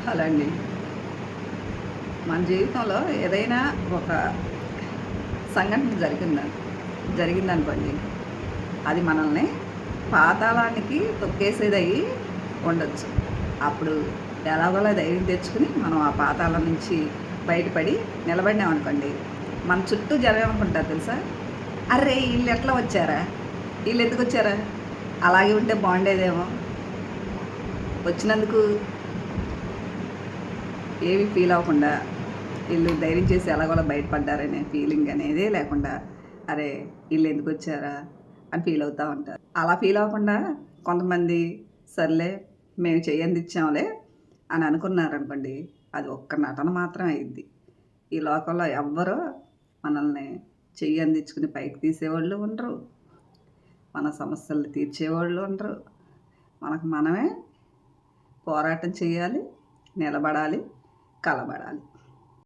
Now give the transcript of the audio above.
Hello అండి. మన జీవితంలో ఏదైనా ఒక సంఘటన జరిగిందనుకోండి, అది మనల్ని పాతాళానికి తొక్కేసేదయ్యి ఉండొచ్చు. అప్పుడు ఎలాగోలా ధైర్యం తెచ్చుకుని మనం ఆ పాతాళం నుంచి బయటపడి నిలబడినామనుకోండి, మన చుట్టూ జనం ఏమనుకుంటారు తెలుసా? అర్రే వీళ్ళు ఎట్లా వచ్చారా, వీళ్ళు ఎందుకు వచ్చారా, అలాగే ఉంటే బాగుండేదేమో, వచ్చినందుకు ఏమీ ఫీల్ అవ్వకుండా వీళ్ళు ధైర్యం చేసి ఎలాగోలా బయటపడ్డారనే ఫీలింగ్ అనేదే లేకుండా, అరే వీళ్ళు ఎందుకు వచ్చారా అని ఫీల్ అవుతూ ఉంటారు. అలా ఫీల్ అవ్వకుండా కొంతమంది సర్లే మేము చెయ్యందిచ్చాంలే అని అనుకున్నారనుకోండి, అది ఒక్క నటన మాత్రం అయింది. ఈ లోకంలో ఎవ్వరూ మనల్ని చెయ్యి అందించుకుని పైకి తీసేవాళ్ళు ఉండరు, మన సమస్యలు తీర్చేవాళ్ళు ఉండరు. మనకు మనమే పోరాటం చేయాలి, నిలబడాలి, కలబడాలి.